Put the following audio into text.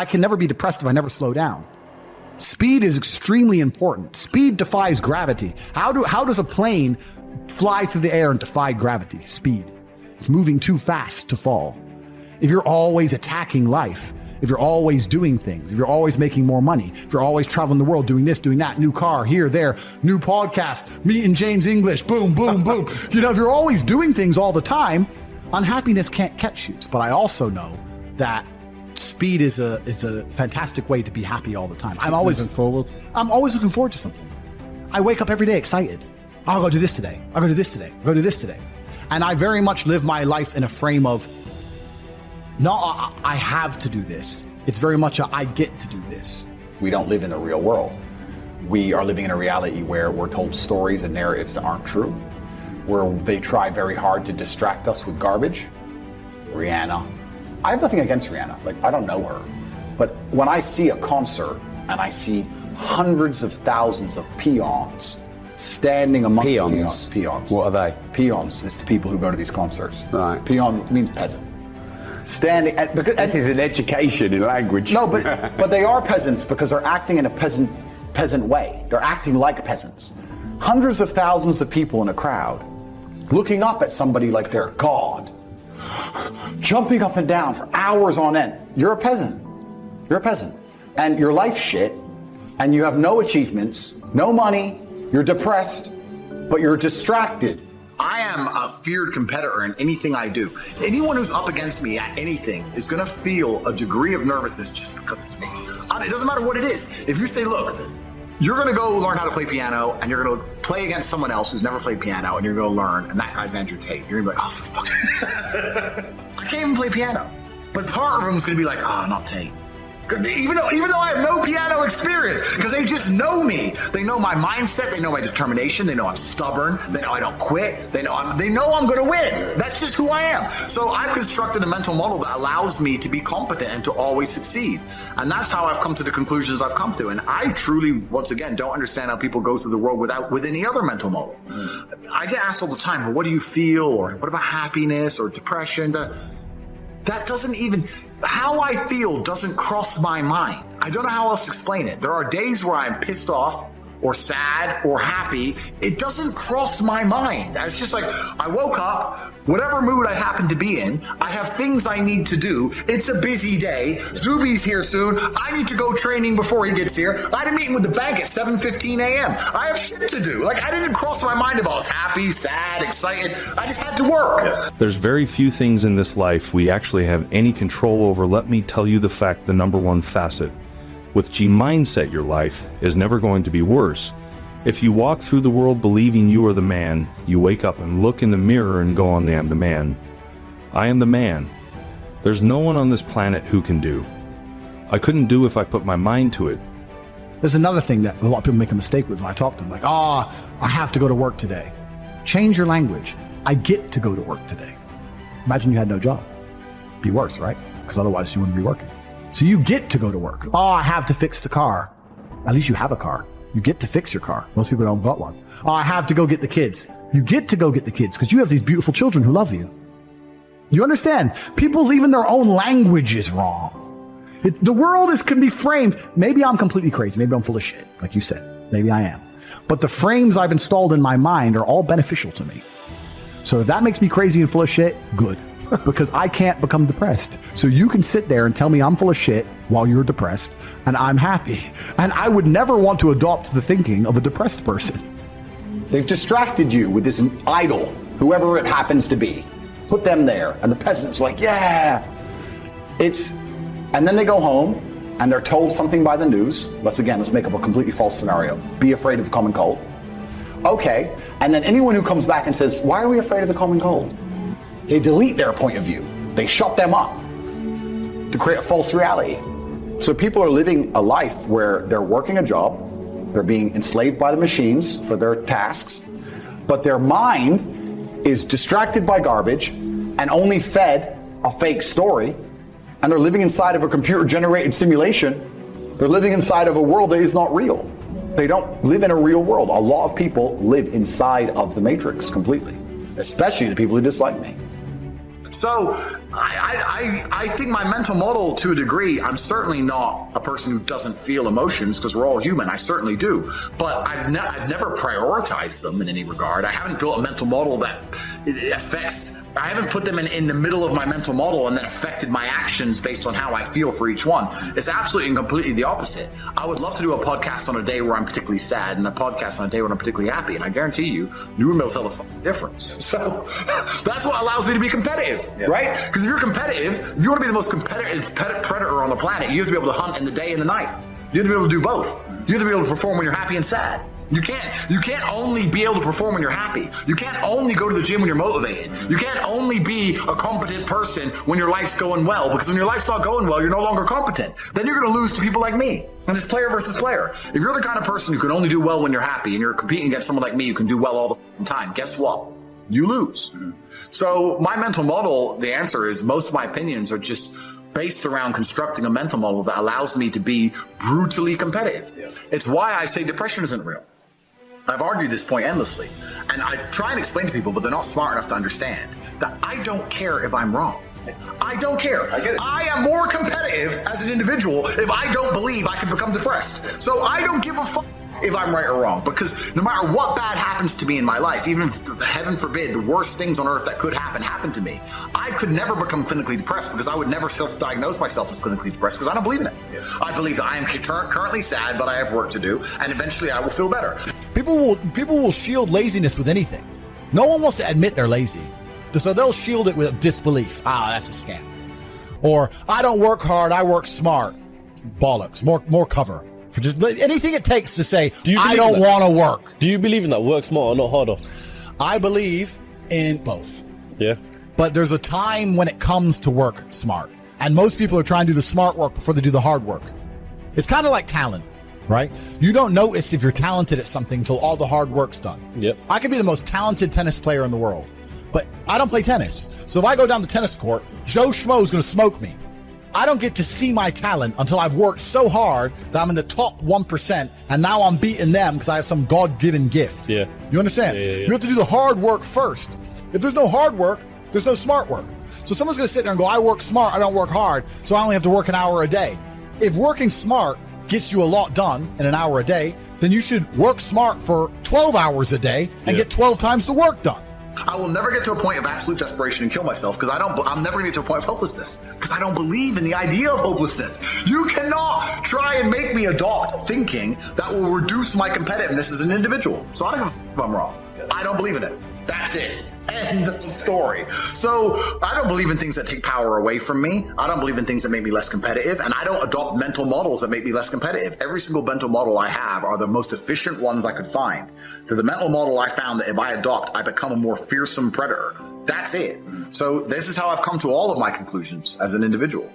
I can never be depressed if I never slow down. Speed is extremely important. Speed defies gravity. How does a plane fly through the air and defy gravity? Speed. It's moving too fast to fall. If you're always attacking life, if you're always doing things, if you're always making more money, if you're always traveling the world, doing this, doing that, new car, here, there, new podcast, meeting James English, boom, boom, boom. If you're always doing things all the time, unhappiness can't catch you. But I also know that speed is a fantastic way to be happy all the time. I'm always looking forward to something. I wake up every day excited. I'll go do this today. I'll go do this today. I'll go do this today. And I very much live my life in a frame of, no, I have to do this. It's very much I get to do this. We don't live in the real world. We are living in a reality where we're told stories and narratives that aren't true, where they try very hard to distract us with garbage. Rihanna. I have nothing against Rihanna. Like, I don't know her. But when I see a concert and I see hundreds of thousands of peons standing amongst peons. What are they? Peons is the people who go to these concerts. Right. Peon means peasant. Standing at, because this is an education in language. No, but they are peasants because they're acting in a peasant way. They're acting like peasants. Hundreds of thousands of people in a crowd looking up at somebody like they're God, jumping up and down for hours on end. You're a peasant. You're a peasant. And your life's shit, and you have no achievements, no money, you're depressed, but you're distracted. I am a feared competitor in anything I do. Anyone who's up against me at anything is going to feel a degree of nervousness just because it's me. It doesn't matter what it is. If you say, look, you're going to go learn how to play piano and you're going to play against someone else who's never played piano and you're going to learn, and that guy's Andrew Tate, you're going to be like, oh, for fuck's sake. I can't even play piano. But part of them is going to be like, oh, not Tate. Even though I have no piano experience, because they just know me. They know my mindset. They know my determination. They know I'm stubborn. They know I don't quit. They know I'm going to win. That's just who I am. So I've constructed a mental model that allows me to be competent and to always succeed. And that's how I've come to the conclusions I've come to. And I truly, once again, don't understand how people go through the world with any other mental model. I get asked all the time, well, what do you feel? Or what about happiness or depression? That doesn't even, how I feel doesn't cross my mind. I don't know how else to explain it. There are days where I'm pissed off or sad or happy. It doesn't cross my mind. It's just like, I woke up, whatever mood I happen to be in, I have things I need to do. It's a busy day. Zuby's here soon. I need to go training before he gets here. I had a meeting with the bank at 7:15 a.m. I have shit to do. Like, I didn't cross my mind if I was happy, sad, excited. I just had to work. There's very few things in this life we actually have any control over. Let me tell you the fact, the number one facet. With G mindset, your life is never going to be worse. If you walk through the world believing you are the man, you wake up and look in the mirror and go, I am the man. I am the man. There's no one on this planet who can do. I couldn't do if I put my mind to it. There's another thing that a lot of people make a mistake with when I talk to them, like, I have to go to work today. Change your language. I get to go to work today. Imagine you had no job. Be worse, right? Because otherwise you wouldn't be working. So you get to go to work. I have to fix the car. At least you have a car. You get to fix your car. Most people don't got one. I have to go get the kids. You get to go get the kids because you have these beautiful children who love you. You understand? People's even their own language is wrong. The world can be framed. Maybe I'm completely crazy. Maybe I'm full of shit, like you said. Maybe I am. But the frames I've installed in my mind are all beneficial to me. So if that makes me crazy and full of shit, good. Because I can't become depressed. So you can sit there and tell me I'm full of shit while you're depressed, and I'm happy. And I would never want to adopt the thinking of a depressed person. They've distracted you with this idol, whoever it happens to be. Put them there, and the peasant's like, yeah. And then they go home, and they're told something by the news. Let's make up a completely false scenario. Be afraid of the common cold. Okay, and then anyone who comes back and says, why are we afraid of the common cold? They delete their point of view. They shut them up to create a false reality. So people are living a life where they're working a job, they're being enslaved by the machines for their tasks, but their mind is distracted by garbage and only fed a fake story, and they're living inside of a computer-generated simulation. They're living inside of a world that is not real. They don't live in a real world. A lot of people live inside of the matrix completely, especially the people who dislike me. So I think my mental model, to a degree, I'm certainly not a person who doesn't feel emotions, because we're all human. I certainly do. But I've never prioritized them in any regard. I haven't built a mental model that affects, I haven't put them in the middle of my mental model and then affected my actions based on how I feel for each one. It's absolutely and completely the opposite. I would love to do a podcast on a day where I'm particularly sad and a podcast on a day when I'm particularly happy. And I guarantee you wouldn't be able to tell the difference. So that's what allows me to be competitive, right? Because if you're competitive, if you want to be the most competitive predator on the planet, you have to be able to hunt in the day and the night. You have to be able to do both. You have to be able to perform when you're happy and sad. You can't only be able to perform when you're happy. You can't only go to the gym when you're motivated. You can't only be a competent person when your life's going well, because when your life's not going well, you're no longer competent. Then you're going to lose to people like me. And it's player versus player. If you're the kind of person who can only do well when you're happy and you're competing against someone like me who can do well all the time, guess what? You lose. So my mental model, the answer is most of my opinions are just based around constructing a mental model that allows me to be brutally competitive. It's why I say depression isn't real. I've argued this point endlessly, and I try and explain to people, but they're not smart enough to understand that I don't care if I'm wrong. I don't care. I get it. I am more competitive as an individual if I don't believe I can become depressed. So I don't give a fuck if I'm right or wrong, because no matter what bad happens to me in my life, even if, heaven forbid, the worst things on earth that could happen to me, I could never become clinically depressed, because I would never self-diagnose myself as clinically depressed, because I don't believe in it. I believe that I am currently sad, but I have work to do, and eventually I will feel better. People will shield laziness with anything. No one wants to admit they're lazy, so they'll shield it with disbelief. That's a scam. Or I don't work hard, I work smart. Bollocks. More cover. For just anything it takes to say, I don't want to work. Do you believe in that? Work smarter, not harder? I believe in both. Yeah. But there's a time when it comes to work smart. And most people are trying to do the smart work before they do the hard work. It's kind of like talent, right? You don't notice if you're talented at something until all the hard work's done. Yep. I could be the most talented tennis player in the world, but I don't play tennis. So if I go down the tennis court, Joe Schmo is going to smoke me. I don't get to see my talent until I've worked so hard that I'm in the top 1%, and now I'm beating them because I have some God-given gift. Yeah. You understand? Yeah. You have to do the hard work first. If there's no hard work, there's no smart work. So someone's going to sit there and go, I work smart, I don't work hard, so I only have to work an hour a day. If working smart gets you a lot done in an hour a day, then you should work smart for 12 hours a day and get 12 times the work done. I will never get to a point of absolute desperation and kill myself, because I'm never going to get to a point of hopelessness, because I don't believe in the idea of hopelessness. You cannot try and make me adopt thinking that will reduce my competitiveness as an individual. So I don't give a f- if I'm wrong. I don't believe in it. That's it. End of story. So I don't believe in things that take power away from me. I don't believe in things that make me less competitive, and I don't adopt mental models that make me less competitive. Every single mental model I have are the most efficient ones I could find. To the mental model I found that if I adopt, I become a more fearsome predator. That's it. So this is how I've come to all of my conclusions as an individual.